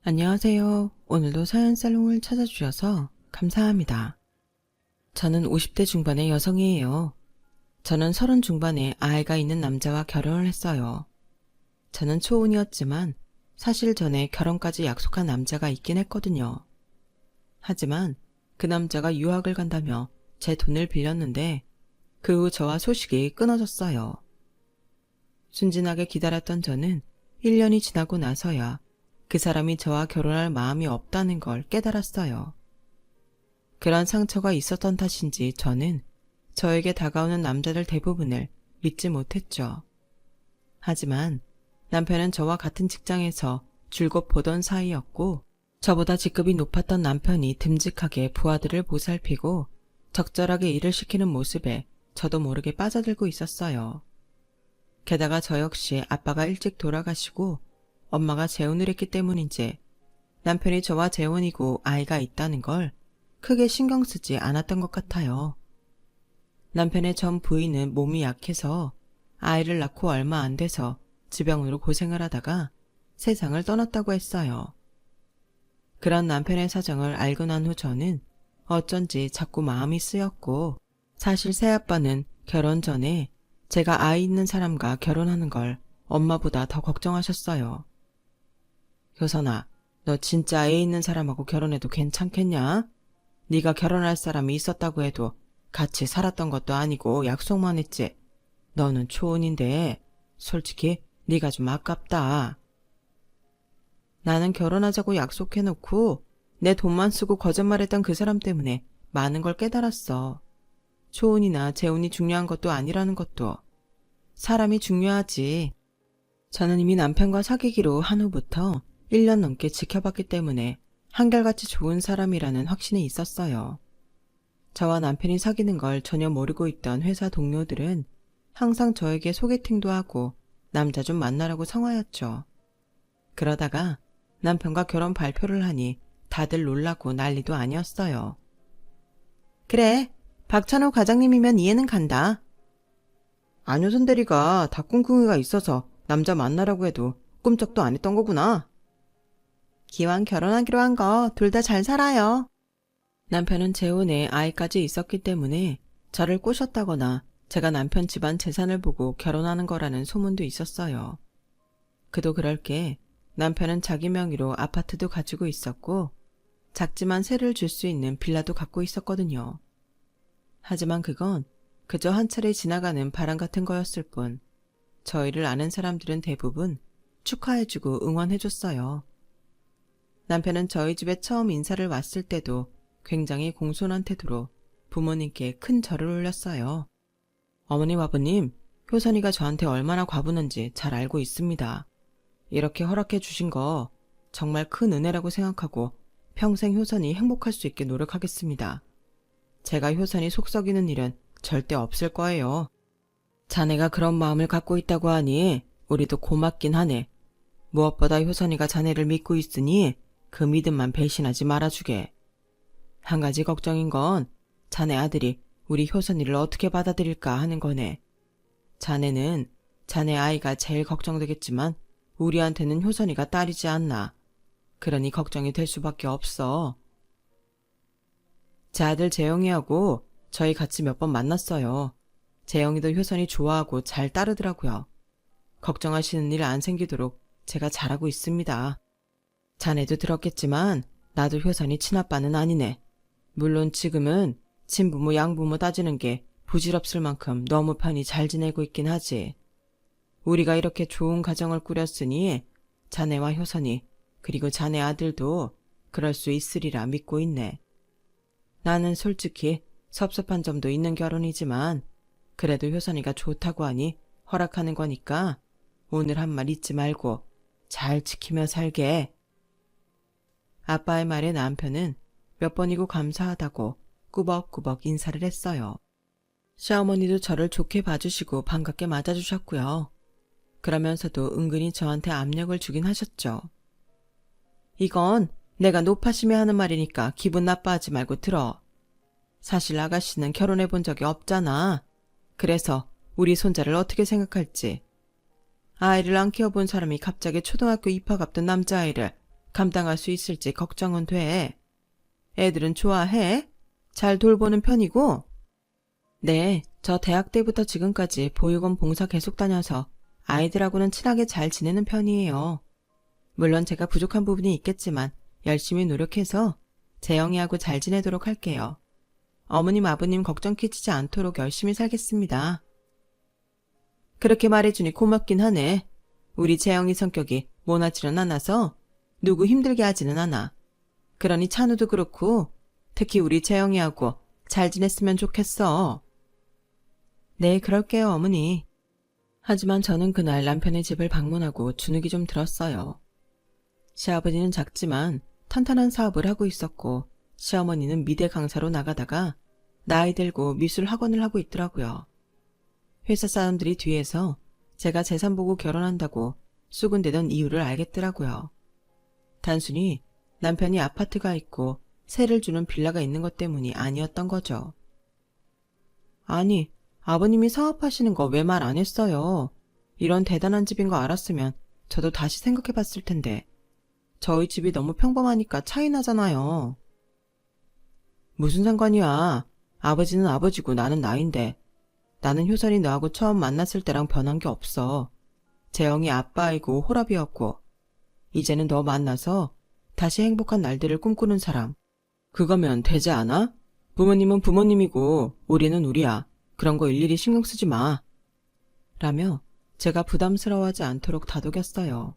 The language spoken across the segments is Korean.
안녕하세요. 오늘도 사연살롱을 찾아주셔서 감사합니다. 저는 50대 중반의 여성이에요. 저는 30 중반에 아이가 있는 남자와 결혼을 했어요. 저는 초혼이었지만 사실 전에 결혼까지 약속한 남자가 있긴 했거든요. 하지만 그 남자가 유학을 간다며 제 돈을 빌렸는데 그 후 저와 소식이 끊어졌어요. 순진하게 기다렸던 저는 1년이 지나고 나서야 그 사람이 저와 결혼할 마음이 없다는 걸 깨달았어요. 그런 상처가 있었던 탓인지 저는 저에게 다가오는 남자들 대부분을 믿지 못했죠. 하지만 남편은 저와 같은 직장에서 줄곧 보던 사이였고 저보다 직급이 높았던 남편이 듬직하게 부하들을 보살피고 적절하게 일을 시키는 모습에 저도 모르게 빠져들고 있었어요. 게다가 저 역시 아빠가 일찍 돌아가시고 엄마가 재혼을 했기 때문인지 남편이 저와 재혼이고 아이가 있다는 걸 크게 신경 쓰지 않았던 것 같아요. 남편의 전 부인은 몸이 약해서 아이를 낳고 얼마 안 돼서 지병으로 고생을 하다가 세상을 떠났다고 했어요. 그런 남편의 사정을 알고 난 후 저는 어쩐지 자꾸 마음이 쓰였고 사실 새아빠는 결혼 전에 제가 아이 있는 사람과 결혼하는 걸 엄마보다 더 걱정하셨어요. 효선아, 너 진짜 애 있는 사람하고 결혼해도 괜찮겠냐? 네가 결혼할 사람이 있었다고 해도 같이 살았던 것도 아니고 약속만 했지. 너는 초혼인데 솔직히 네가 좀 아깝다. 나는 결혼하자고 약속해놓고 내 돈만 쓰고 거짓말했던 그 사람 때문에 많은 걸 깨달았어. 초혼이나 재혼이 중요한 것도 아니라는 것도. 사람이 중요하지. 저는 이미 남편과 사귀기로 한 후부터 1년 넘게 지켜봤기 때문에 한결같이 좋은 사람이라는 확신이 있었어요. 저와 남편이 사귀는 걸 전혀 모르고 있던 회사 동료들은 항상 저에게 소개팅도 하고 남자 좀 만나라고 성화였죠. 그러다가 남편과 결혼 발표를 하니 다들 놀라고 난리도 아니었어요. 그래, 박찬호 과장님이면 이해는 간다. 안효선 대리가 닭궁금이가 있어서 남자 만나라고 해도 꿈쩍도 안 했던 거구나. 기왕 결혼하기로 한 거 둘 다 잘 살아요. 남편은 재혼에 아이까지 있었기 때문에 저를 꼬셨다거나 제가 남편 집안 재산을 보고 결혼하는 거라는 소문도 있었어요. 그도 그럴 게 남편은 자기 명의로 아파트도 가지고 있었고 작지만 세를 줄 수 있는 빌라도 갖고 있었거든요. 하지만 그건 그저 한 차례 지나가는 바람 같은 거였을 뿐 저희를 아는 사람들은 대부분 축하해주고 응원해줬어요. 남편은 저희 집에 처음 인사를 왔을 때도 굉장히 공손한 태도로 부모님께 큰 절을 올렸어요. 어머님 아버님, 효선이가 저한테 얼마나 과분한지 잘 알고 있습니다. 이렇게 허락해 주신 거 정말 큰 은혜라고 생각하고 평생 효선이 행복할 수 있게 노력하겠습니다. 제가 효선이 속썩이는 일은 절대 없을 거예요. 자네가 그런 마음을 갖고 있다고 하니 우리도 고맙긴 하네. 무엇보다 효선이가 자네를 믿고 있으니 그 믿음만 배신하지 말아주게. 한 가지 걱정인 건 자네 아들이 우리 효선이를 어떻게 받아들일까 하는 거네. 자네는 자네 아이가 제일 걱정되겠지만 우리한테는 효선이가 딸이지 않나. 그러니 걱정이 될 수밖에 없어. 제 아들 재영이하고 저희 같이 몇 번 만났어요. 재영이도 효선이 좋아하고 잘 따르더라고요. 걱정하시는 일 안 생기도록 제가 잘하고 있습니다. 자네도 들었겠지만 나도 효선이 친아빠는 아니네. 물론 지금은 친부모 양부모 따지는 게 부질없을 만큼 너무 편히 잘 지내고 있긴 하지. 우리가 이렇게 좋은 가정을 꾸렸으니 자네와 효선이 그리고 자네 아들도 그럴 수 있으리라 믿고 있네. 나는 솔직히 섭섭한 점도 있는 결혼이지만 그래도 효선이가 좋다고 하니 허락하는 거니까 오늘 한 말 잊지 말고 잘 지키며 살게. 아빠의 말에 남편은 몇 번이고 감사하다고 꾸벅꾸벅 인사를 했어요. 시어머니도 저를 좋게 봐주시고 반갑게 맞아주셨고요. 그러면서도 은근히 저한테 압력을 주긴 하셨죠. 이건 내가 높아심에 하는 말이니까 기분 나빠하지 말고 들어. 사실 아가씨는 결혼해 본 적이 없잖아. 그래서 우리 손자를 어떻게 생각할지. 아이를 안 키워본 사람이 갑자기 초등학교 입학 앞둔 남자아이를 감당할 수 있을지 걱정은 돼. 애들은 좋아해? 잘 돌보는 편이고? 네, 저 대학 때부터 지금까지 보육원 봉사 계속 다녀서 아이들하고는 친하게 잘 지내는 편이에요. 물론 제가 부족한 부분이 있겠지만 열심히 노력해서 재영이하고 잘 지내도록 할게요. 어머님, 아버님 걱정 끼치지 않도록 열심히 살겠습니다. 그렇게 말해주니 고맙긴 하네. 우리 재영이 성격이 모나지는 않아서 누구 힘들게 하지는 않아. 그러니 찬우도 그렇고 특히 우리 재영이하고 잘 지냈으면 좋겠어. 네, 그럴게요, 어머니. 하지만 저는 그날 남편의 집을 방문하고 주눅이 좀 들었어요. 시아버지는 작지만 탄탄한 사업을 하고 있었고 시어머니는 미대 강사로 나가다가 나이 들고 미술 학원을 하고 있더라고요. 회사 사람들이 뒤에서 제가 재산 보고 결혼한다고 수군대던 이유를 알겠더라고요. 단순히 남편이 아파트가 있고 세를 주는 빌라가 있는 것 때문이 아니었던 거죠. 아니, 아버님이 사업하시는 거 왜 말 안 했어요? 이런 대단한 집인 거 알았으면 저도 다시 생각해 봤을 텐데. 저희 집이 너무 평범하니까 차이 나잖아요. 무슨 상관이야. 아버지는 아버지고 나는 나인데. 나는 효선이 너하고 처음 만났을 때랑 변한 게 없어. 재영이 아빠이고 호랍이었고. 이제는 너 만나서 다시 행복한 날들을 꿈꾸는 사람. 그거면 되지 않아? 부모님은 부모님이고 우리는 우리야. 그런 거 일일이 신경 쓰지 마. 라며 제가 부담스러워하지 않도록 다독였어요.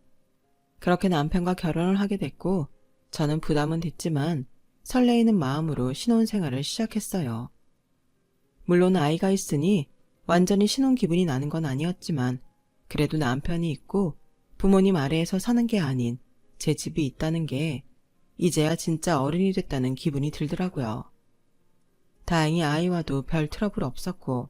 그렇게 남편과 결혼을 하게 됐고 저는 부담은 됐지만 설레이는 마음으로 신혼생활을 시작했어요. 물론 아이가 있으니 완전히 신혼 기분이 나는 건 아니었지만 그래도 남편이 있고 부모님 아래에서 사는 게 아닌 제 집이 있다는 게 이제야 진짜 어른이 됐다는 기분이 들더라고요. 다행히 아이와도 별 트러블 없었고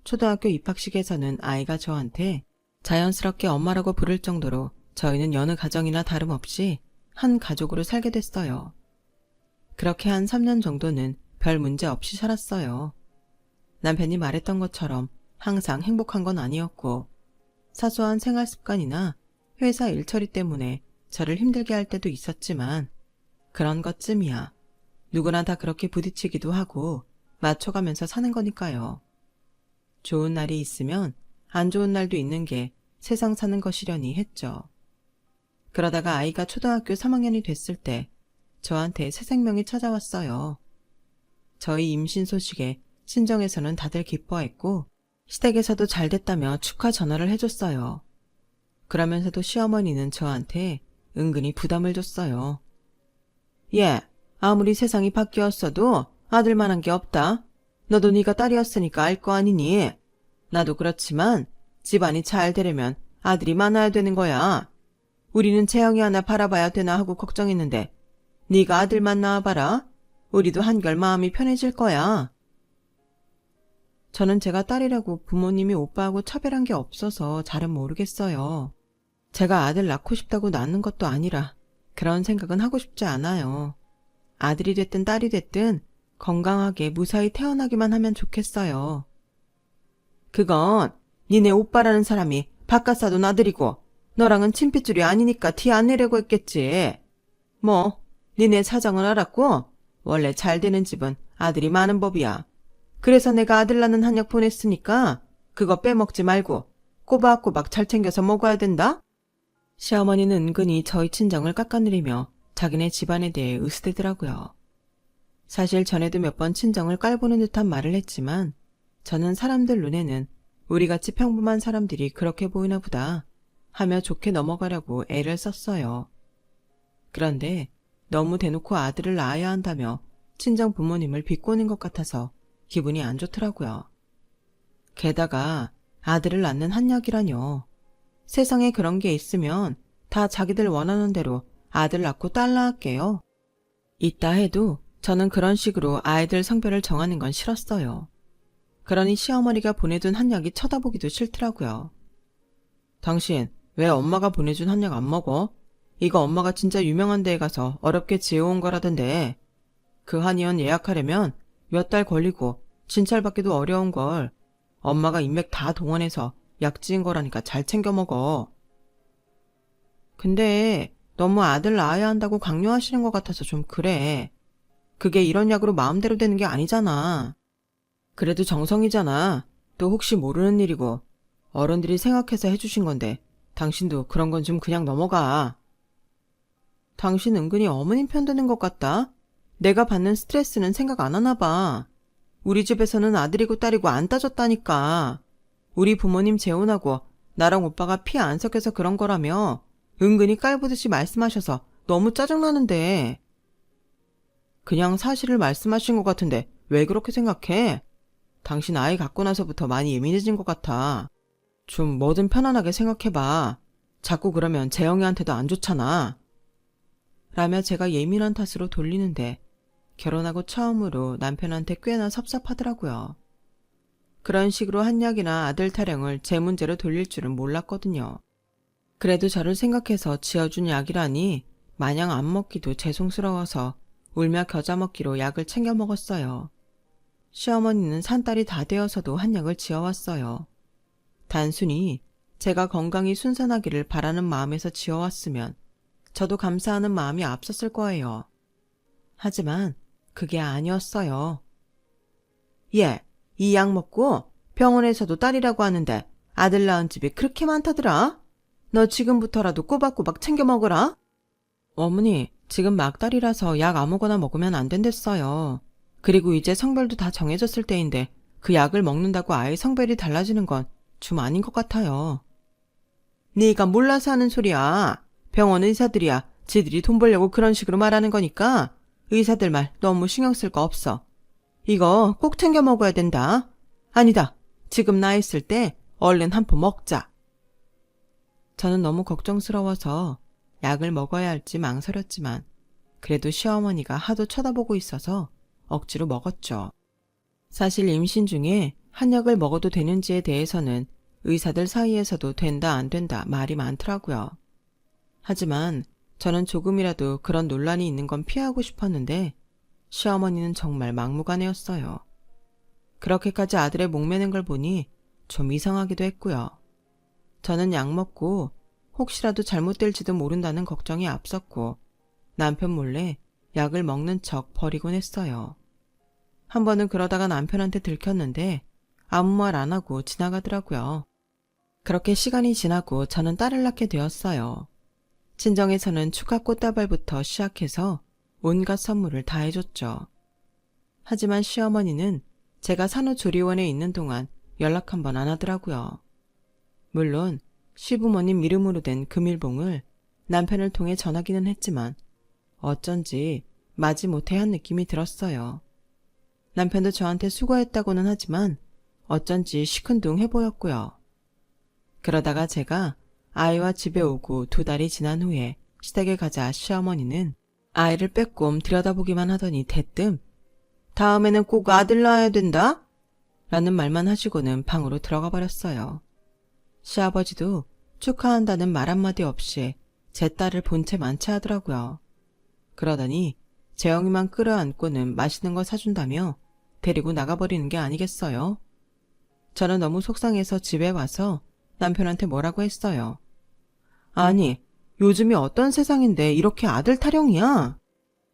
초등학교 입학식에서는 아이가 저한테 자연스럽게 엄마라고 부를 정도로 저희는 여느 가정이나 다름없이 한 가족으로 살게 됐어요. 그렇게 한 3년 정도는 별 문제 없이 살았어요. 남편이 말했던 것처럼 항상 행복한 건 아니었고 사소한 생활 습관이나 회사 일처리 때문에 저를 힘들게 할 때도 있었지만 그런 것쯤이야. 누구나 다 그렇게 부딪히기도 하고 맞춰가면서 사는 거니까요. 좋은 날이 있으면 안 좋은 날도 있는 게 세상 사는 것이려니 했죠. 그러다가 아이가 초등학교 3학년이 됐을 때 저한테 새 생명이 찾아왔어요. 저희 임신 소식에 친정에서는 다들 기뻐했고 시댁에서도 잘 됐다며 축하 전화를 해줬어요. 그러면서도 시어머니는 저한테 은근히 부담을 줬어요. 얘, 아무리 세상이 바뀌었어도 아들만한 게 없다. 너도 네가 딸이었으니까 알 거 아니니. 나도 그렇지만 집안이 잘 되려면 아들이 많아야 되는 거야. 우리는 재영이 하나 바라봐야 되나 하고 걱정했는데 네가 아들만 낳아봐라. 우리도 한결 마음이 편해질 거야. 저는 제가 딸이라고 부모님이 오빠하고 차별한 게 없어서 잘은 모르겠어요. 제가 아들 낳고 싶다고 낳는 것도 아니라 그런 생각은 하고 싶지 않아요. 아들이 됐든 딸이 됐든 건강하게 무사히 태어나기만 하면 좋겠어요. 그건 니네 오빠라는 사람이 바깥 사돈 아들이고 너랑은 친핏줄이 아니니까 티 안 내려고 했겠지. 뭐 니네 사정은 알았고 원래 잘 되는 집은 아들이 많은 법이야. 그래서 내가 아들 낳는 한약 보냈으니까 그거 빼먹지 말고 꼬박꼬박 잘 챙겨서 먹어야 된다. 시어머니는 은근히 저희 친정을 깎아내리며 자기네 집안에 대해 으스대더라고요. 사실 전에도 몇 번 친정을 깔보는 듯한 말을 했지만 저는 사람들 눈에는 우리같이 평범한 사람들이 그렇게 보이나 보다 하며 좋게 넘어가려고 애를 썼어요. 그런데 너무 대놓고 아들을 낳아야 한다며 친정 부모님을 비꼬는 것 같아서 기분이 안 좋더라고요. 게다가 아들을 낳는 한약이라뇨. 세상에 그런 게 있으면 다 자기들 원하는 대로 아들 낳고 딸 낳을게요. 있다 해도 저는 그런 식으로 아이들 성별을 정하는 건 싫었어요. 그러니 시어머니가 보내둔 한약이 쳐다보기도 싫더라고요. 당신 왜 엄마가 보내준 한약 안 먹어? 이거 엄마가 진짜 유명한 데에 가서 어렵게 지어온 거라던데. 그 한의원 예약하려면 몇 달 걸리고 진찰받기도 어려운 걸 엄마가 인맥 다 동원해서 약 지은 거라니까 잘 챙겨 먹어. 근데 너무 아들 낳아야 한다고 강요하시는 것 같아서 좀 그래. 그게 이런 약으로 마음대로 되는 게 아니잖아. 그래도 정성이잖아. 또 혹시 모르는 일이고 어른들이 생각해서 해주신 건데 당신도 그런 건 좀 그냥 넘어가. 당신 은근히 어머님 편드는 것 같다. 내가 받는 스트레스는 생각 안 하나 봐. 우리 집에서는 아들이고 딸이고 안 따졌다니까. 우리 부모님 재혼하고 나랑 오빠가 피 안 섞여서 그런 거라며 은근히 깔보듯이 말씀하셔서 너무 짜증나는데. 그냥 사실을 말씀하신 것 같은데 왜 그렇게 생각해? 당신 아이 갖고 나서부터 많이 예민해진 것 같아. 좀 뭐든 편안하게 생각해봐. 자꾸 그러면 재영이한테도 안 좋잖아. 라며 제가 예민한 탓으로 돌리는데 결혼하고 처음으로 남편한테 꽤나 섭섭하더라고요. 그런 식으로 한약이나 아들 타령을 제 문제로 돌릴 줄은 몰랐거든요. 그래도 저를 생각해서 지어준 약이라니 마냥 안 먹기도 죄송스러워서 울며 겨자 먹기로 약을 챙겨 먹었어요. 시어머니는 산딸이 다 되어서도 한약을 지어왔어요. 단순히 제가 건강히 순산하기를 바라는 마음에서 지어왔으면 저도 감사하는 마음이 앞섰을 거예요. 하지만 그게 아니었어요. 얘, 이 약 먹고 병원에서도 딸이라고 하는데 아들 낳은 집이 그렇게 많다더라? 너 지금부터라도 꼬박꼬박 챙겨 먹어라. 어머니, 지금 막달이라서 약 아무거나 먹으면 안 된댔어요. 그리고 이제 성별도 다 정해졌을 때인데 그 약을 먹는다고 아이 성별이 달라지는 건 좀 아닌 것 같아요. 네가 몰라서 하는 소리야. 병원 의사들이야 지들이 돈 벌려고 그런 식으로 말하는 거니까 의사들 말 너무 신경 쓸 거 없어. 이거 꼭 챙겨 먹어야 된다. 아니다. 지금 나 있을 때 얼른 한 포 먹자. 저는 너무 걱정스러워서 약을 먹어야 할지 망설였지만 그래도 시어머니가 하도 쳐다보고 있어서 억지로 먹었죠. 사실 임신 중에 한약을 먹어도 되는지에 대해서는 의사들 사이에서도 된다 안 된다 말이 많더라고요. 하지만 저는 조금이라도 그런 논란이 있는 건 피하고 싶었는데 시어머니는 정말 막무가내였어요. 그렇게까지 아들의 목매는 걸 보니 좀 이상하기도 했고요. 저는 약 먹고 혹시라도 잘못될지도 모른다는 걱정이 앞섰고 남편 몰래 약을 먹는 척 버리곤 했어요. 한 번은 그러다가 남편한테 들켰는데 아무 말 안 하고 지나가더라고요. 그렇게 시간이 지나고 저는 딸을 낳게 되었어요. 친정에서는 축하 꽃다발부터 시작해서 온갖 선물을 다 해줬죠. 하지만 시어머니는 제가 산후조리원에 있는 동안 연락 한 번 안 하더라고요. 물론 시부모님 이름으로 된 금일봉을 남편을 통해 전하기는 했지만 어쩐지 마지못해 한 느낌이 들었어요. 남편도 저한테 수고했다고는 하지만 어쩐지 시큰둥해 보였고요. 그러다가 제가 아이와 집에 오고 2달이 지난 후에 시댁에 가자 시어머니는 아이를 빼꼼 들여다보기만 하더니 대뜸 다음에는 꼭 아들 낳아야 된다? 라는 말만 하시고는 방으로 들어가 버렸어요. 시아버지도 축하한다는 말 한마디 없이 제 딸을 본 채 만취하더라고요. 그러더니 재영이만 끌어안고는 맛있는 거 사준다며 데리고 나가버리는 게 아니겠어요? 저는 너무 속상해서 집에 와서 남편한테 뭐라고 했어요. 아니, 요즘이 어떤 세상인데 이렇게 아들 타령이야?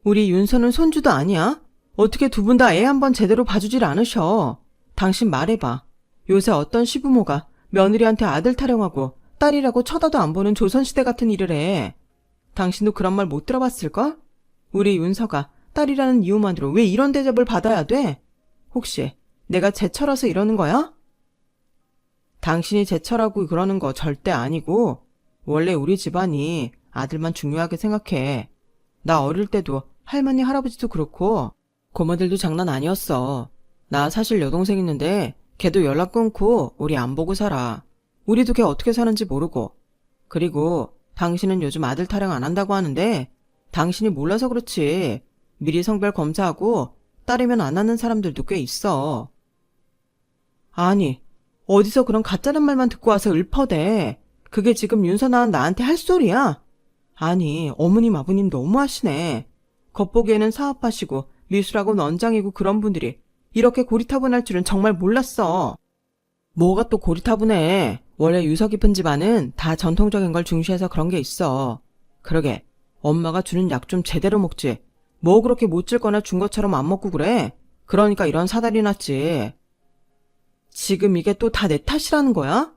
우리 윤서는 손주도 아니야? 어떻게 두 분 다 애 한 번 제대로 봐주질 않으셔? 당신 말해봐. 요새 어떤 시부모가 며느리한테 아들 타령하고 딸이라고 쳐다도 안 보는 조선시대 같은 일을 해. 당신도 그런 말 못 들어봤을걸? 우리 윤서가 딸이라는 이유만으로 왜 이런 대접을 받아야 돼? 혹시 내가 제철어서 이러는 거야? 당신이 제철하고 그러는 거 절대 아니고 원래 우리 집안이 아들만 중요하게 생각해. 나 어릴 때도 할머니 할아버지도 그렇고 고모들도 장난 아니었어. 나 사실 여동생 있는데 걔도 연락 끊고 우리 안 보고 살아. 우리도 걔 어떻게 사는지 모르고. 그리고 당신은 요즘 아들 타령 안 한다고 하는데 당신이 몰라서 그렇지. 미리 성별 검사하고 딸이면 안 하는 사람들도 꽤 있어. 아니, 어디서 그런 가짜는 말만 듣고 와서 읊어대. 그게 지금 윤선아 나한테 할 소리야? 아니, 어머님 아버님 너무하시네. 겉보기에는 사업하시고 미술학원 원장이고 그런 분들이 이렇게 고리타분할 줄은 정말 몰랐어. 뭐가 또 고리타분해. 원래 유서 깊은 집안은 다 전통적인 걸 중시해서 그런 게 있어. 그러게, 엄마가 주는 약 좀 제대로 먹지. 뭐 그렇게 못 질거나 준 것처럼 안 먹고 그래? 그러니까 이런 사달이 났지. 지금 이게 또 다 내 탓이라는 거야?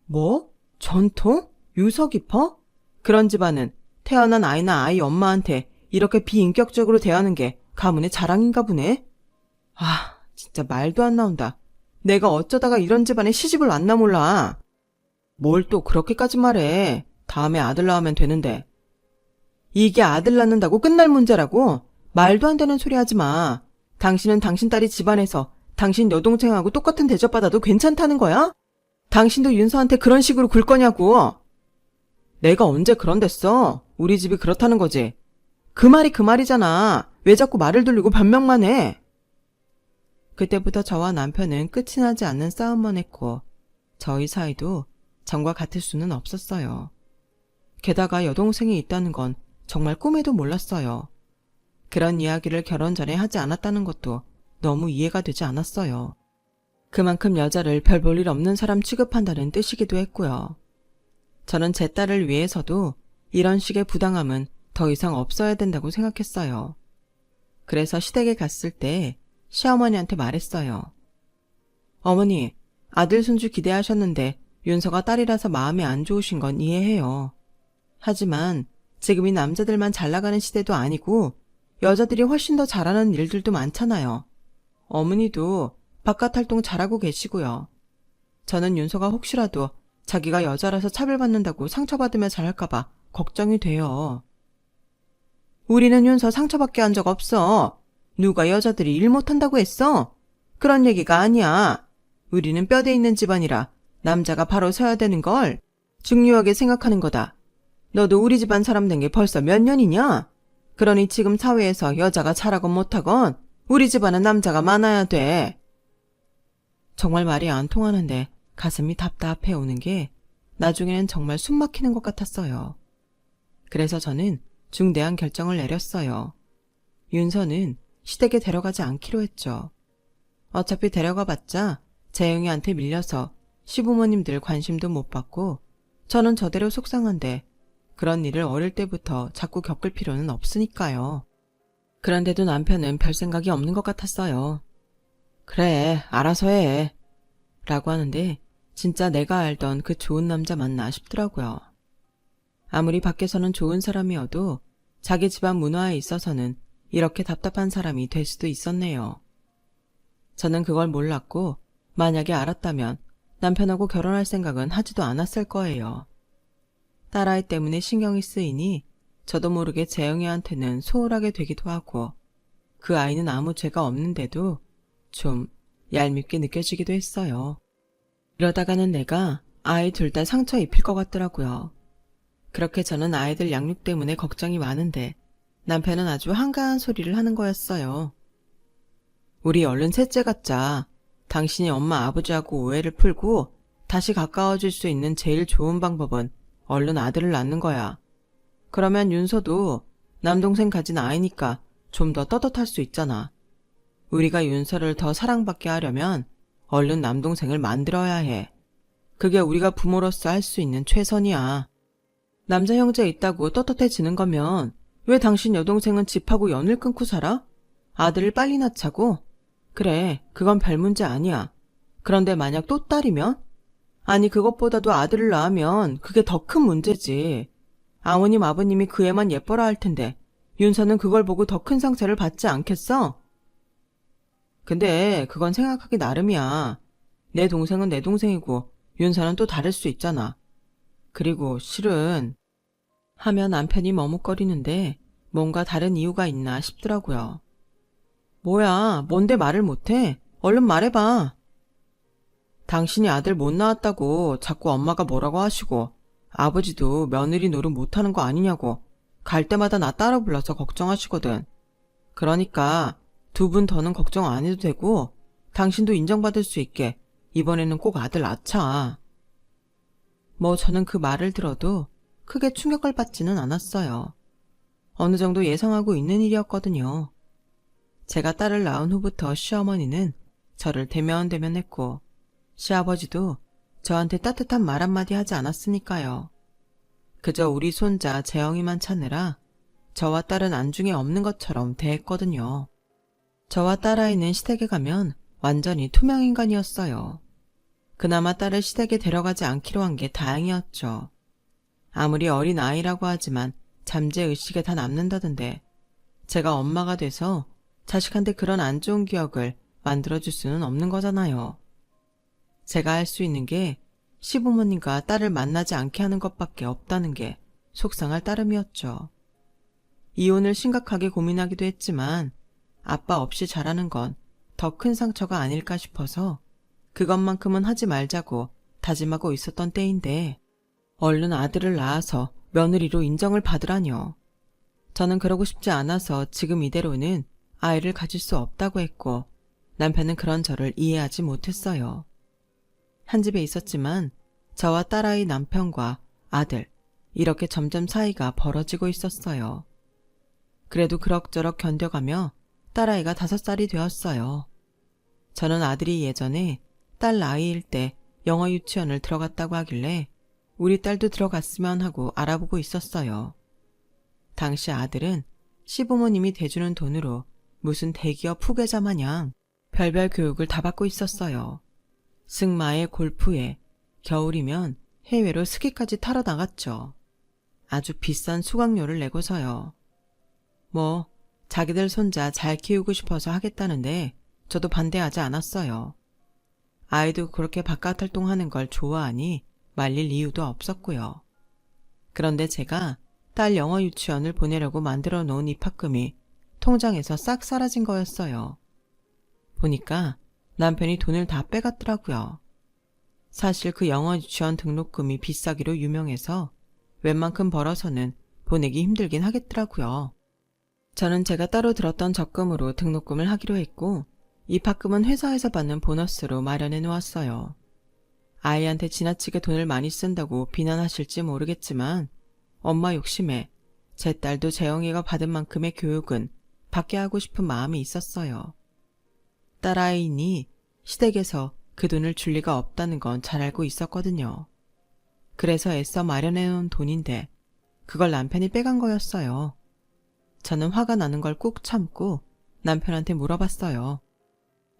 뭐? 전통? 유서 깊어? 그런 집안은 태어난 아이나 아이 엄마한테 이렇게 비인격적으로 대하는 게 가문의 자랑인가 보네? 아, 진짜 말도 안 나온다. 내가 어쩌다가 이런 집안에 시집을 왔나 몰라. 뭘 또 그렇게까지 말해. 다음에 아들 낳으면 되는데. 이게 아들 낳는다고 끝날 문제라고? 말도 안 되는 소리 하지 마. 당신은 당신 딸이 집안에서 당신 여동생하고 똑같은 대접받아도 괜찮다는 거야? 당신도 윤서한테 그런 식으로 굴 거냐고. 내가 언제 그런댔어? 우리 집이 그렇다는 거지. 그 말이 그 말이잖아. 왜 자꾸 말을 돌리고 변명만 해? 그때부터 저와 남편은 끝이 나지 않는 싸움만 했고 저희 사이도 전과 같을 수는 없었어요. 게다가 여동생이 있다는 건 정말 꿈에도 몰랐어요. 그런 이야기를 결혼 전에 하지 않았다는 것도 너무 이해가 되지 않았어요. 그만큼 여자를 별 볼 일 없는 사람 취급한다는 뜻이기도 했고요. 저는 제 딸을 위해서도 이런 식의 부당함은 더 이상 없어야 된다고 생각했어요. 그래서 시댁에 갔을 때 시어머니한테 말했어요. 어머니, 아들 손주 기대하셨는데 윤서가 딸이라서 마음이 안 좋으신 건 이해해요. 하지만 지금이 남자들만 잘 나가는 시대도 아니고 여자들이 훨씬 더 잘하는 일들도 많잖아요. 어머니도 바깥 활동 잘하고 계시고요. 저는 윤서가 혹시라도 자기가 여자라서 차별받는다고 상처받으며 잘할까봐 걱정이 돼요. 우리는 윤서 상처받게 한 적 없어. 누가 여자들이 일 못한다고 했어? 그런 얘기가 아니야. 우리는 뼈대 있는 집안이라 남자가 바로 서야 되는 걸 중요하게 생각하는 거다. 너도 우리 집안 사람 된 게 벌써 몇 년이냐? 그러니 지금 사회에서 여자가 잘하건 못하건 우리 집안은 남자가 많아야 돼. 정말 말이 안 통하는데 가슴이 답답해 오는 게 나중에는 정말 숨 막히는 것 같았어요. 그래서 저는 중대한 결정을 내렸어요. 윤서는 시댁에 데려가지 않기로 했죠. 어차피 데려가봤자 재영이한테 밀려서 시부모님들 관심도 못 받고 저는 저대로 속상한데 그런 일을 어릴 때부터 자꾸 겪을 필요는 없으니까요. 그런데도 남편은 별 생각이 없는 것 같았어요. 그래, 알아서 해. 라고 하는데 진짜 내가 알던 그 좋은 남자 맞나 싶더라고요. 아무리 밖에서는 좋은 사람이어도 자기 집안 문화에 있어서는 이렇게 답답한 사람이 될 수도 있었네요. 저는 그걸 몰랐고 만약에 알았다면 남편하고 결혼할 생각은 하지도 않았을 거예요. 딸아이 때문에 신경이 쓰이니 저도 모르게 재영이한테는 소홀하게 되기도 하고 그 아이는 아무 죄가 없는데도 좀 얄밉게 느껴지기도 했어요. 이러다가는 내가 아이 둘 다 상처 입힐 것 같더라고요. 그렇게 저는 아이들 양육 때문에 걱정이 많은데 남편은 아주 한가한 소리를 하는 거였어요. 우리 얼른 셋째 갖자. 당신이 엄마 아버지하고 오해를 풀고 다시 가까워질 수 있는 제일 좋은 방법은 얼른 아들을 낳는 거야. 그러면 윤서도 남동생 가진 아이니까 좀 더 떳떳할 수 있잖아. 우리가 윤서를 더 사랑받게 하려면 얼른 남동생을 만들어야 해. 그게 우리가 부모로서 할 수 있는 최선이야. 남자 형제 있다고 떳떳해지는 거면 왜 당신 여동생은 집하고 연을 끊고 살아? 아들을 빨리 낳자고? 그래, 그건 별 문제 아니야. 그런데 만약 또 딸이면? 아니 그것보다도 아들을 낳으면 그게 더 큰 문제지. 아버님 아버님이 그 애만 예뻐라 할 텐데 윤서는 그걸 보고 더 큰 상처를 받지 않겠어? 근데 그건 생각하기 나름이야. 내 동생은 내 동생이고 윤서는 또 다를 수 있잖아. 그리고 실은 하며 남편이 머뭇거리는데 뭔가 다른 이유가 있나 싶더라고요. 뭐야, 뭔데 말을 못해? 얼른 말해봐. 당신이 아들 못 낳았다고 자꾸 엄마가 뭐라고 하시고 아버지도 며느리 노릇 못하는 거 아니냐고 갈 때마다 나 따라 불러서 걱정하시거든. 그러니까 두 분 더는 걱정 안 해도 되고 당신도 인정받을 수 있게 이번에는 꼭 아들 낳자. 뭐 저는 그 말을 들어도 크게 충격을 받지는 않았어요. 어느 정도 예상하고 있는 일이었거든요. 제가 딸을 낳은 후부터 시어머니는 저를 대면대면했고 시아버지도 저한테 따뜻한 말 한마디 하지 않았으니까요. 그저 우리 손자 재영이만 찾느라 저와 딸은 안중에 없는 것처럼 대했거든요. 저와 딸아이는 시댁에 가면 완전히 투명 인간이었어요. 그나마 딸을 시댁에 데려가지 않기로 한 게 다행이었죠. 아무리 어린 아이라고 하지만 잠재의식에 다 남는다던데 제가 엄마가 돼서 자식한테 그런 안 좋은 기억을 만들어줄 수는 없는 거잖아요. 제가 할 수 있는 게 시부모님과 딸을 만나지 않게 하는 것밖에 없다는 게 속상할 따름이었죠. 이혼을 심각하게 고민하기도 했지만 아빠 없이 자라는 건 더 큰 상처가 아닐까 싶어서 그것만큼은 하지 말자고 다짐하고 있었던 때인데 얼른 아들을 낳아서 며느리로 인정을 받으라뇨. 저는 그러고 싶지 않아서 지금 이대로는 아이를 가질 수 없다고 했고 남편은 그런 저를 이해하지 못했어요. 한 집에 있었지만 저와 딸아이 남편과 아들 이렇게 점점 사이가 벌어지고 있었어요. 그래도 그럭저럭 견뎌가며 딸아이가 5살이 되었어요. 저는 아들이 예전에 딸 나이일 때 영어 유치원을 들어갔다고 하길래 우리 딸도 들어갔으면 하고 알아보고 있었어요. 당시 아들은 시부모님이 대주는 돈으로 무슨 대기업 후계자 마냥 별별 교육을 다 받고 있었어요. 승마에 골프에 겨울이면 해외로 스키까지 타러 나갔죠. 아주 비싼 수강료를 내고서요. 뭐 자기들 손자 잘 키우고 싶어서 하겠다는데 저도 반대하지 않았어요. 아이도 그렇게 바깥 활동하는 걸 좋아하니 말릴 이유도 없었고요. 그런데 제가 딸 영어 유치원을 보내려고 만들어 놓은 입학금이 통장에서 싹 사라진 거였어요. 보니까 남편이 돈을 다 빼갔더라고요. 사실 그 영어 유치원 등록금이 비싸기로 유명해서 웬만큼 벌어서는 보내기 힘들긴 하겠더라고요. 저는 제가 따로 들었던 적금으로 등록금을 하기로 했고 입학금은 회사에서 받는 보너스로 마련해 놓았어요. 아이한테 지나치게 돈을 많이 쓴다고 비난하실지 모르겠지만 엄마 욕심에 제 딸도 재영이가 받은 만큼의 교육은 받게 하고 싶은 마음이 있었어요. 딸아이니 시댁에서 그 돈을 줄 리가 없다는 건 잘 알고 있었거든요. 그래서 애써 마련해 놓은 돈인데 그걸 남편이 빼간 거였어요. 저는 화가 나는 걸 꾹 참고 남편한테 물어봤어요.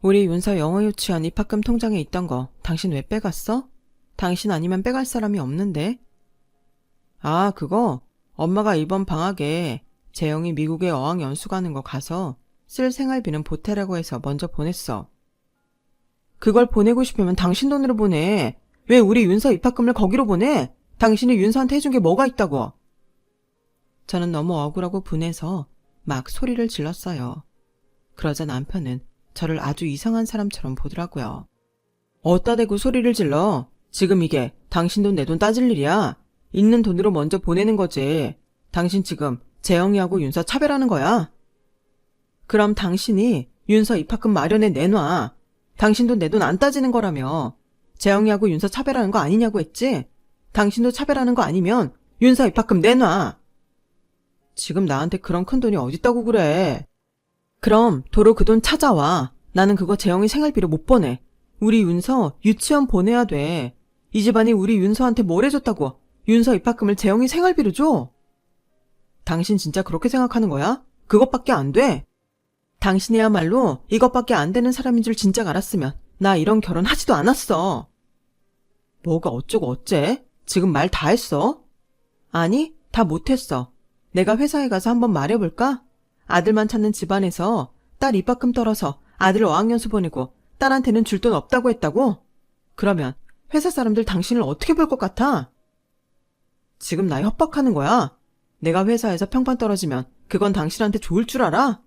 우리 윤서 영어 유치원 입학금 통장에 있던 거 당신 왜 빼갔어? 당신 아니면 빼갈 사람이 없는데. 아, 그거 엄마가 이번 방학에 재영이 미국에 어학연수 가는 거 가서 쓸 생활비는 보태라고 해서 먼저 보냈어. 그걸 보내고 싶으면 당신 돈으로 보내. 왜 우리 윤서 입학금을 거기로 보내? 당신이 윤서한테 해준 게 뭐가 있다고. 저는 너무 억울하고 분해서 막 소리를 질렀어요. 그러자 남편은 저를 아주 이상한 사람처럼 보더라고요. 어따 대고 소리를 질러. 지금 이게 당신 돈 내 돈 따질 일이야. 있는 돈으로 먼저 보내는 거지. 당신 지금 재영이하고 윤서 차별하는 거야. 그럼 당신이 윤서 입학금 마련해 내놔. 당신 돈 내 돈 안 따지는 거라며. 재영이하고 윤서 차별하는 거 아니냐고 했지? 당신도 차별하는 거 아니면 윤서 입학금 내놔. 지금 나한테 그런 큰 돈이 어딨다고 그래. 그럼 도로 그 돈 찾아와. 나는 그거 재영이 생활비로 못 보내. 우리 윤서 유치원 보내야 돼. 이 집안이 우리 윤서한테 뭘 해줬다고 윤서 입학금을 재영이 생활비로 줘? 당신 진짜 그렇게 생각하는 거야? 그것밖에 안 돼? 당신이야말로 이것밖에 안 되는 사람인 줄 진작 알았으면 나 이런 결혼 하지도 않았어. 뭐가 어쩌고 어째? 지금 말 다 했어? 아니, 다 못했어. 내가 회사에 가서 한번 말해볼까? 아들만 찾는 집안에서 딸 입학금 떨어서 아들 어학연수 보내고 딸한테는 줄 돈 없다고 했다고? 그러면 회사 사람들 당신을 어떻게 볼 것 같아? 지금 나 협박하는 거야. 내가 회사에서 평판 떨어지면 그건 당신한테 좋을 줄 알아?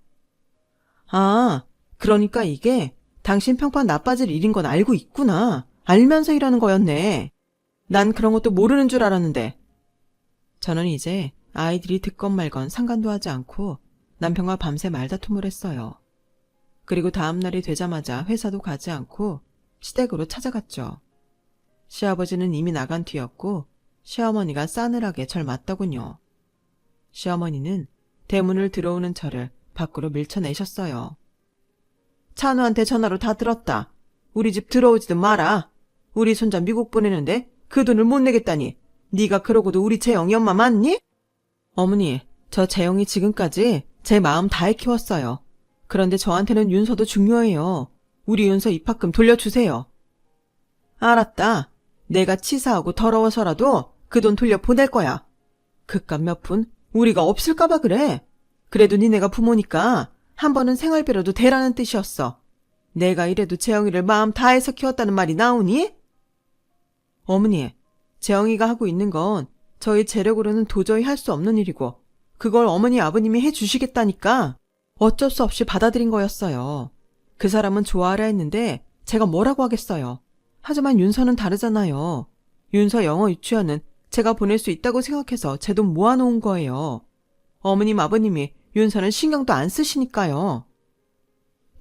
아, 그러니까 이게 당신 평판 나빠질 일인 건 알고 있구나. 알면서 일하는 거였네. 난 그런 것도 모르는 줄 알았는데. 저는 이제 아이들이 듣건 말건 상관도 하지 않고 남편과 밤새 말다툼을 했어요. 그리고 다음 날이 되자마자 회사도 가지 않고 시댁으로 찾아갔죠. 시아버지는 이미 나간 뒤였고 시어머니가 싸늘하게 절 맞더군요. 시어머니는 대문을 들어오는 저를 밖으로 밀쳐내셨어요. 찬우한테 전화로 다 들었다. 우리 집 들어오지도 마라. 우리 손자 미국 보내는데 그 돈을 못 내겠다니. 네가 그러고도 우리 재영이 엄마 맞니? 어머니, 저 재영이 지금까지 제 마음 다해 키웠어요. 그런데 저한테는 윤서도 중요해요. 우리 윤서 입학금 돌려주세요. 알았다. 내가 치사하고 더러워서라도 그 돈 돌려 보낼 거야. 그깟 몇 푼 우리가 없을까봐 그래. 그래도 니네가 부모니까 한 번은 생활비라도 대라는 뜻이었어. 내가 이래도 재영이를 마음 다해서 키웠다는 말이 나오니? 어머니, 재영이가 하고 있는 건 저희 재력으로는 도저히 할 수 없는 일이고 그걸 어머니 아버님이 해주시겠다니까 어쩔 수 없이 받아들인 거였어요. 그 사람은 좋아하라 했는데 제가 뭐라고 하겠어요. 하지만 윤서는 다르잖아요. 윤서 영어 유치원은 제가 보낼 수 있다고 생각해서 제 돈 모아놓은 거예요. 어머님 아버님이 윤서는 신경도 안 쓰시니까요.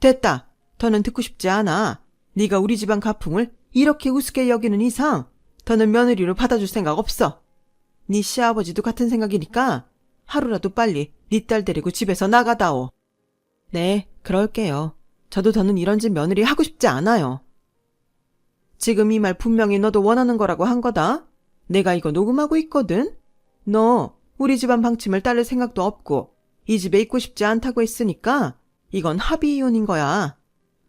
됐다. 더는 듣고 싶지 않아. 네가 우리 집안 가풍을 이렇게 우습게 여기는 이상 더는 며느리로 받아줄 생각 없어. 네 시아버지도 같은 생각이니까 하루라도 빨리 네 딸 데리고 집에서 나가다오. 네, 그럴게요. 저도 더는 이런 집 며느리 하고 싶지 않아요. 지금 이 말 분명히 너도 원하는 거라고 한 거다. 내가 이거 녹음하고 있거든. 너 우리 집안 방침을 따를 생각도 없고 이 집에 있고 싶지 않다고 했으니까 이건 합의 이혼인 거야.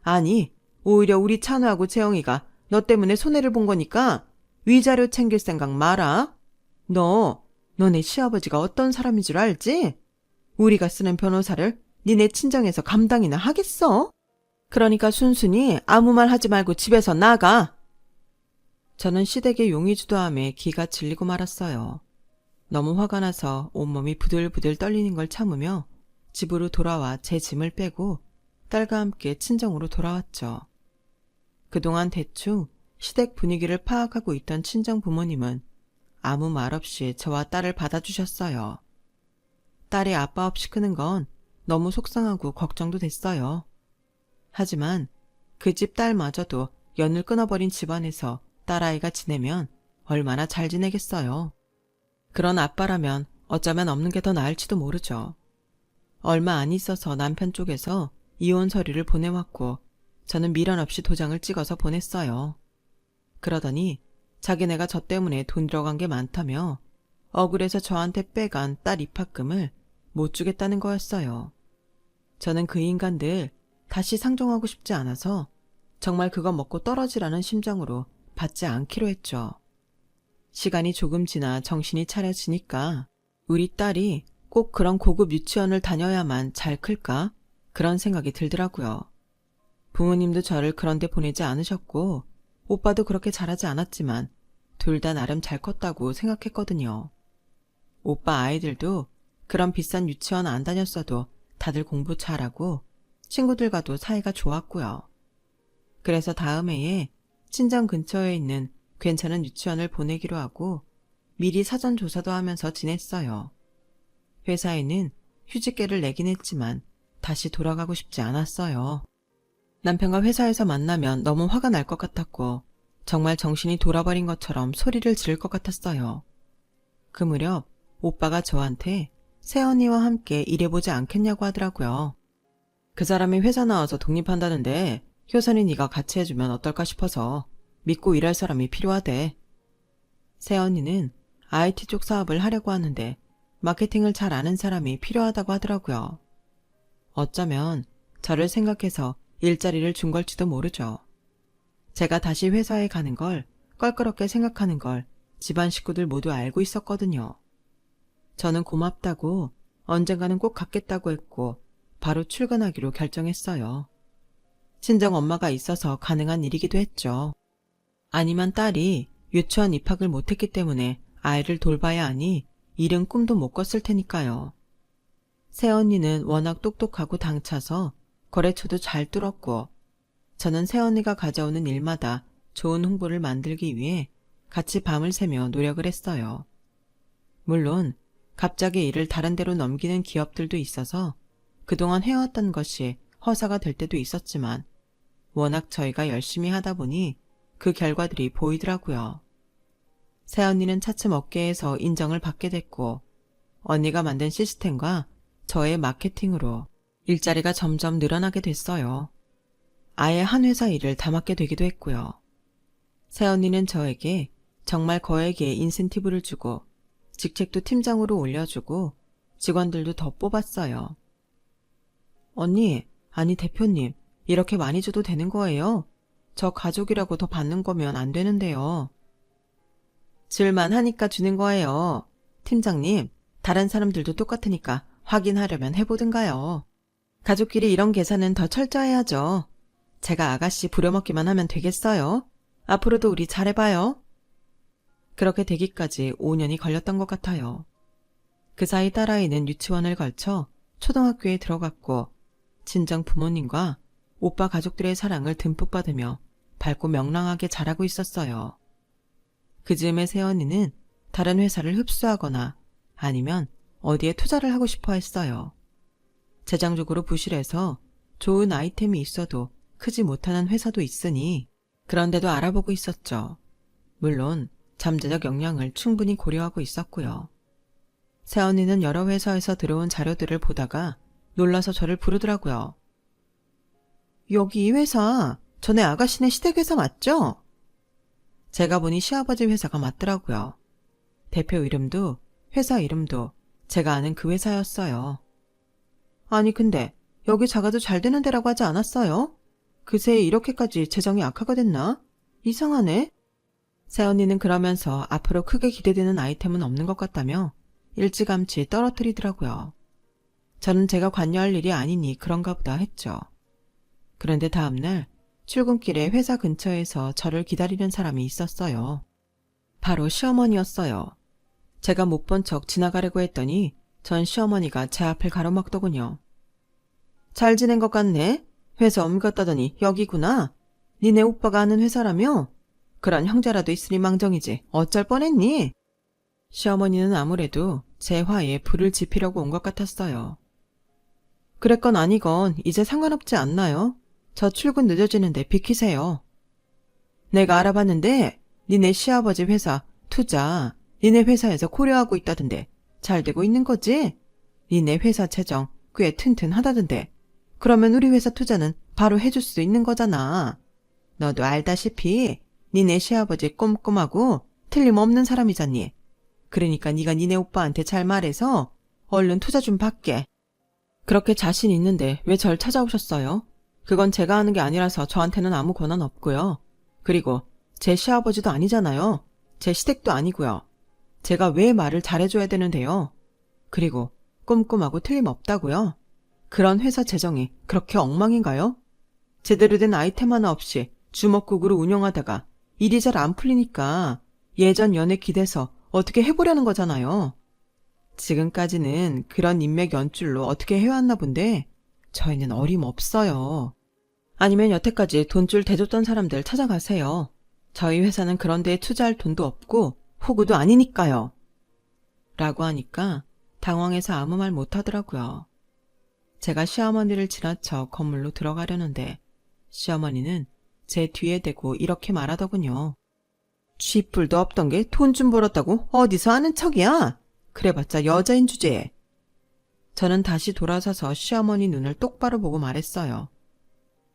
아니, 오히려 우리 찬우하고 재영이가 너 때문에 손해를 본 거니까 위자료 챙길 생각 마라. 너네 시아버지가 어떤 사람인 줄 알지? 우리가 쓰는 변호사를 니네 친정에서 감당이나 하겠어? 그러니까 순순히 아무 말 하지 말고 집에서 나가. 저는 시댁의 용의주도함에 기가 질리고 말았어요. 너무 화가 나서 온몸이 부들부들 떨리는 걸 참으며 집으로 돌아와 제 짐을 빼고 딸과 함께 친정으로 돌아왔죠. 그동안 대충 시댁 분위기를 파악하고 있던 친정 부모님은 아무 말 없이 저와 딸을 받아주셨어요. 딸이 아빠 없이 크는 건 너무 속상하고 걱정도 됐어요. 하지만 그 집 딸마저도 연을 끊어버린 집안에서 딸아이가 지내면 얼마나 잘 지내겠어요. 그런 아빠라면 어쩌면 없는 게 더 나을지도 모르죠. 얼마 안 있어서 남편 쪽에서 이혼 서류를 보내왔고 저는 미련 없이 도장을 찍어서 보냈어요. 그러더니 자기네가 저 때문에 돈 들어간 게 많다며 억울해서 저한테 빼간 딸 입학금을 못 주겠다는 거였어요. 저는 그 인간들 다시 상종하고 싶지 않아서 정말 그거 먹고 떨어지라는 심정으로 받지 않기로 했죠. 시간이 조금 지나 정신이 차려지니까 우리 딸이 꼭 그런 고급 유치원을 다녀야만 잘 클까? 그런 생각이 들더라고요. 부모님도 저를 그런 데 보내지 않으셨고 오빠도 그렇게 잘하지 않았지만 둘 다 나름 잘 컸다고 생각했거든요. 오빠 아이들도 그런 비싼 유치원 안 다녔어도 다들 공부 잘하고 친구들과도 사이가 좋았고요. 그래서 다음 해에 친정 근처에 있는 괜찮은 유치원을 보내기로 하고 미리 사전 조사도 하면서 지냈어요. 회사에는 휴직계를 내긴 했지만 다시 돌아가고 싶지 않았어요. 남편과 회사에서 만나면 너무 화가 날 것 같았고 정말 정신이 돌아버린 것처럼 소리를 지를 것 같았어요. 그 무렵 오빠가 저한테 새언니와 함께 일해보지 않겠냐고 하더라고요. 그 사람이 회사 나와서 독립한다는데 효선이 네가 같이 해주면 어떨까 싶어서 믿고 일할 사람이 필요하대. 새언니는 IT 쪽 사업을 하려고 하는데 마케팅을 잘 아는 사람이 필요하다고 하더라고요. 어쩌면 저를 생각해서 일자리를 준 걸지도 모르죠. 제가 다시 회사에 가는 걸 껄끄럽게 생각하는 걸 집안 식구들 모두 알고 있었거든요. 저는 고맙다고 언젠가는 꼭 갖겠다고 했고 바로 출근하기로 결정했어요. 친정 엄마가 있어서 가능한 일이기도 했죠. 아니면 딸이 유치원 입학을 못했기 때문에 아이를 돌봐야 하니 일은 꿈도 못 꿨을 테니까요. 새언니는 워낙 똑똑하고 당차서 거래처도 잘 뚫었고 저는 새언니가 가져오는 일마다 좋은 홍보를 만들기 위해 같이 밤을 새며 노력을 했어요. 물론 갑자기 일을 다른 데로 넘기는 기업들도 있어서 그동안 해왔던 것이 허사가 될 때도 있었지만 워낙 저희가 열심히 하다 보니 그 결과들이 보이더라고요. 새언니는 차츰 업계에서 인정을 받게 됐고 언니가 만든 시스템과 저의 마케팅으로 일자리가 점점 늘어나게 됐어요. 아예 한 회사 일을 다 맡게 되기도 했고요. 새언니는 저에게 정말 거액의 인센티브를 주고 직책도 팀장으로 올려주고 직원들도 더 뽑았어요. 언니, 아니 대표님, 이렇게 많이 줘도 되는 거예요? 저 가족이라고 더 받는 거면 안 되는데요. 줄만 하니까 주는 거예요. 팀장님, 다른 사람들도 똑같으니까 확인하려면 해보든가요. 가족끼리 이런 계산은 더 철저해야죠. 제가 아가씨 부려먹기만 하면 되겠어요? 앞으로도 우리 잘해봐요. 그렇게 되기까지 5년이 걸렸던 것 같아요. 그 사이 딸아이는 유치원을 걸쳐 초등학교에 들어갔고 친정 부모님과 오빠 가족들의 사랑을 듬뿍 받으며 밝고 명랑하게 자라고 있었어요. 그 즈음에 새언니는 다른 회사를 흡수하거나 아니면 어디에 투자를 하고 싶어 했어요. 재정적으로 부실해서 좋은 아이템이 있어도 크지 못하는 회사도 있으니 그런데도 알아보고 있었죠. 물론 잠재적 역량을 충분히 고려하고 있었고요. 새언니는 여러 회사에서 들어온 자료들을 보다가 놀라서 저를 부르더라고요. 여기 이 회사 전에 아가씨네 시댁회사 맞죠? 제가 보니 시아버지 회사가 맞더라고요. 대표 이름도 회사 이름도 제가 아는 그 회사였어요. 아니 근데 여기 작아도 잘 되는 데라고 하지 않았어요? 그새 이렇게까지 재정이 악화가 됐나? 이상하네. 새언니는 그러면서 앞으로 크게 기대되는 아이템은 없는 것 같다며 일찌감치 떨어뜨리더라고요. 저는 제가 관여할 일이 아니니 그런가 보다 했죠. 그런데 다음날 출근길에 회사 근처에서 저를 기다리는 사람이 있었어요. 바로 시어머니였어요. 제가 못 본 척 지나가려고 했더니 전 시어머니가 제 앞을 가로막더군요. 잘 지낸 것 같네. 회사 옮겼다더니 여기구나. 니네 오빠가 아는 회사라며? 그런 형제라도 있으니 망정이지 어쩔 뻔했니? 시어머니는 아무래도 제 화에 불을 지피려고 온 것 같았어요. 그랬건 아니건 이제 상관없지 않나요? 저 출근 늦어지는데 비키세요. 내가 알아봤는데 니네 시아버지 회사 투자 니네 회사에서 고려하고 있다던데 잘 되고 있는 거지? 니네 회사 재정 꽤 튼튼하다던데 그러면 우리 회사 투자는 바로 해줄 수 있는 거잖아. 너도 알다시피 니네 시아버지 꼼꼼하고 틀림없는 사람이잖니. 그러니까 네가 니네 오빠한테 잘 말해서 얼른 투자 좀 받게. 그렇게 자신 있는데 왜 절 찾아오셨어요? 그건 제가 하는 게 아니라서 저한테는 아무 권한 없고요. 그리고 제 시아버지도 아니잖아요. 제 시댁도 아니고요. 제가 왜 말을 잘해줘야 되는데요. 그리고 꼼꼼하고 틀림없다고요. 그런 회사 재정이 그렇게 엉망인가요? 제대로 된 아이템 하나 없이 주먹국으로 운영하다가 일이 잘 안 풀리니까 예전 연애 기대서 어떻게 해보려는 거잖아요. 지금까지는 그런 인맥 연줄로 어떻게 해왔나 본데 저희는 어림없어요. 아니면 여태까지 돈줄 대줬던 사람들 찾아가세요. 저희 회사는 그런 데에 투자할 돈도 없고 호구도 아니니까요. 라고 하니까 당황해서 아무 말 못하더라고요. 제가 시어머니를 지나쳐 건물로 들어가려는데 시어머니는 제 뒤에 대고 이렇게 말하더군요. 쥐뿔도 없던 게 돈 좀 벌었다고 어디서 아는 척이야? 그래봤자 여자인 주제에. 저는 다시 돌아서서 시어머니 눈을 똑바로 보고 말했어요.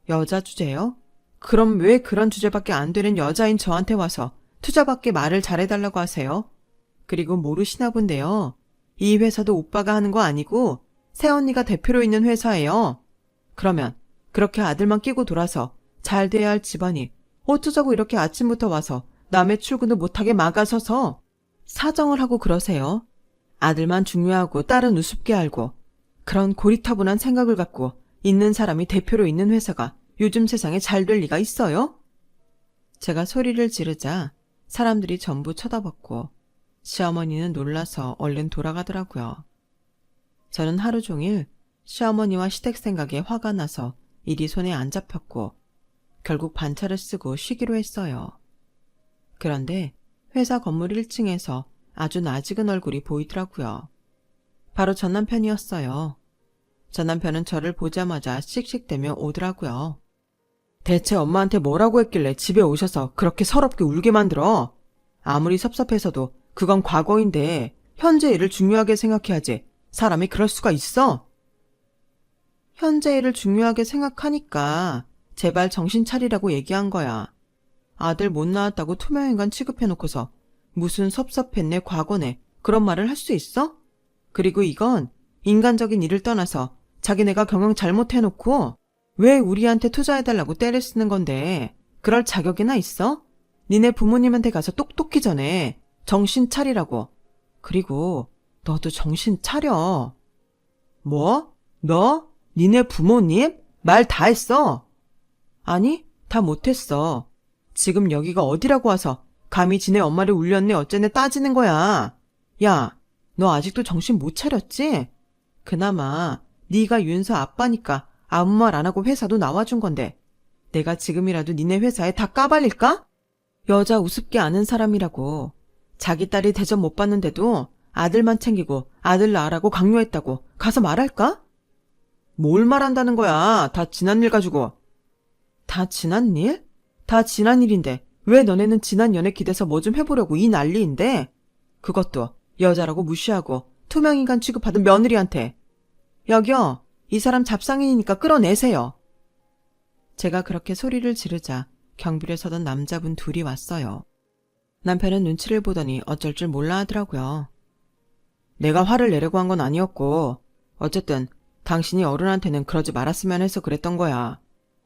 여자 주제요? 그럼 왜 그런 주제밖에 안 되는 여자인 저한테 와서 투자밖에 말을 잘해달라고 하세요? 그리고 모르시나 본데요. 이 회사도 오빠가 하는 거 아니고 새언니가 대표로 있는 회사예요. 그러면 그렇게 아들만 끼고 돌아서 잘 돼야 할 집안이 어쩌자고 이렇게 아침부터 와서 남의 출근도 못하게 막아서서 사정을 하고 그러세요. 아들만 중요하고 딸은 우습게 알고 그런 고리타분한 생각을 갖고 있는 사람이 대표로 있는 회사가 요즘 세상에 잘 될 리가 있어요? 제가 소리를 지르자 사람들이 전부 쳐다봤고 시어머니는 놀라서 얼른 돌아가더라고요. 저는 하루 종일 시어머니와 시댁 생각에 화가 나서 일이 손에 안 잡혔고 결국 반차를 쓰고 쉬기로 했어요. 그런데 회사 건물 1층에서 아주 낯익은 얼굴이 보이더라고요. 바로 전 남편이었어요. 전 남편은 저를 보자마자 씩씩대며 오더라고요. 대체 엄마한테 뭐라고 했길래 집에 오셔서 그렇게 서럽게 울게 만들어? 아무리 섭섭해서도 그건 과거인데 현재 일을 중요하게 생각해야지. 사람이 그럴 수가 있어? 현재 일을 중요하게 생각하니까 제발 정신 차리라고 얘기한 거야. 아들 못 낳았다고 투명인간 취급해놓고서 무슨 섭섭했네 과거네 그런 말을 할 수 있어? 그리고 이건 인간적인 일을 떠나서 자기네가 경영 잘못해놓고 왜 우리한테 투자해달라고 떼를 쓰는 건데 그럴 자격이나 있어? 니네 부모님한테 가서 똑똑히 전해. 정신 차리라고. 그리고 너도 정신 차려. 뭐? 너? 니네 부모님? 말 다 했어? 아니, 다 못했어. 지금 여기가 어디라고 와서 감히 지네 엄마를 울렸네 어쩌네 따지는 거야. 야, 너 아직도 정신 못 차렸지? 그나마 네가 윤서 아빠니까 아무 말 안 하고 회사도 나와준 건데 내가 지금이라도 니네 회사에 다 까발릴까? 여자 우습게 아는 사람이라고. 자기 딸이 대접 못 받는데도 아들만 챙기고 아들 낳으라고 강요했다고 가서 말할까? 뭘 말한다는 거야. 다 지난 일 가지고. 다 지난 일? 다 지난 일인데 왜 너네는 지난 연애 기대서 뭐 좀 해보려고 이 난리인데? 그것도 여자라고 무시하고 투명인간 취급하던 며느리한테. 여기요. 이 사람 잡상인이니까 끌어내세요. 제가 그렇게 소리를 지르자 경비를 서던 남자분 둘이 왔어요. 남편은 눈치를 보더니 어쩔 줄 몰라 하더라고요. 내가 화를 내려고 한 건 아니었고 어쨌든 당신이 어른한테는 그러지 말았으면 해서 그랬던 거야.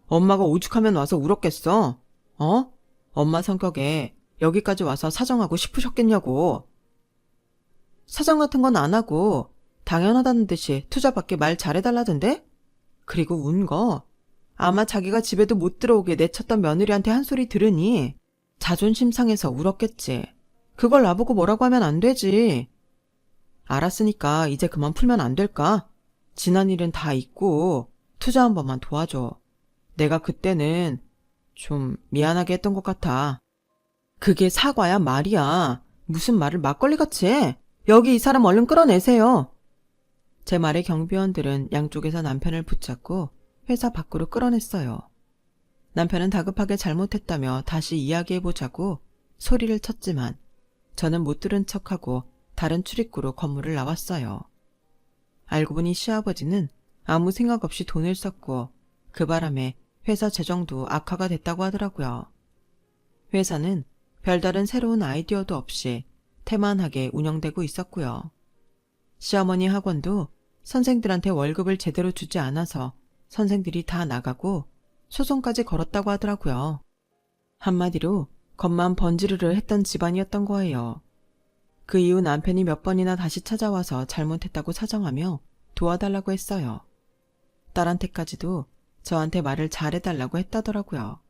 엄마가 오죽하면 와서 울었겠어? 어? 엄마 성격에 여기까지 와서 사정하고 싶으셨겠냐고. 사정 같은 건 안 하고 당연하다는 듯이 투자받게 말 잘해달라던데? 그리고 운 거 아마 자기가 집에도 못 들어오게 내쳤던 며느리한테 한 소리 들으니 자존심 상해서 울었겠지. 그걸 나보고 뭐라고 하면 안 되지. 알았으니까 이제 그만 풀면 안 될까? 지난 일은 다 잊고 투자 한 번만 도와줘. 내가 그때는 좀 미안하게 했던 것 같아. 그게 사과야 말이야. 무슨 말을 막걸리같이 해. 여기 이 사람 얼른 끌어내세요. 제 말에 경비원들은 양쪽에서 남편을 붙잡고 회사 밖으로 끌어냈어요. 남편은 다급하게 잘못했다며 다시 이야기해보자고 소리를 쳤지만 저는 못 들은 척하고 다른 출입구로 건물을 나왔어요. 알고 보니 시아버지는 아무 생각 없이 돈을 썼고 그 바람에 회사 재정도 악화가 됐다고 하더라고요. 회사는 별다른 새로운 아이디어도 없이 태만하게 운영되고 있었고요. 시어머니 학원도 선생들한테 월급을 제대로 주지 않아서 선생들이 다 나가고 소송까지 걸었다고 하더라고요. 한마디로 겉만 번지르르 했던 집안이었던 거예요. 그 이후 남편이 몇 번이나 다시 찾아와서 잘못했다고 사정하며 도와달라고 했어요. 딸한테까지도 저한테 말을 잘해달라고 했다더라고요.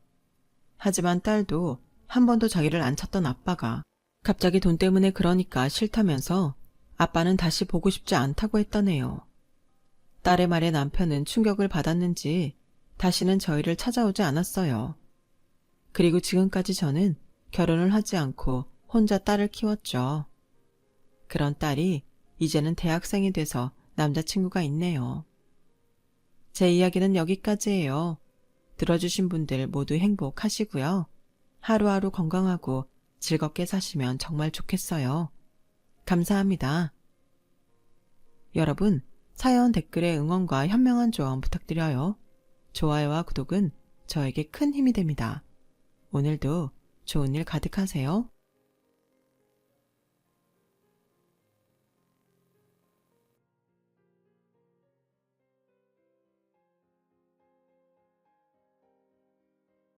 하지만 딸도 한 번도 자기를 안 찾던 아빠가 갑자기 돈 때문에 그러니까 싫다면서 아빠는 다시 보고 싶지 않다고 했다네요. 딸의 말에 남편은 충격을 받았는지 다시는 저희를 찾아오지 않았어요. 그리고 지금까지 저는 결혼을 하지 않고 혼자 딸을 키웠죠. 그런 딸이 이제는 대학생이 돼서 남자친구가 있네요. 제 이야기는 여기까지예요. 들어주신 분들 모두 행복하시고요. 하루하루 건강하고 즐겁게 사시면 정말 좋겠어요. 감사합니다. 여러분, 사연 댓글에 응원과 현명한 조언 부탁드려요. 좋아요와 구독은 저에게 큰 힘이 됩니다. 오늘도 좋은 일 가득하세요.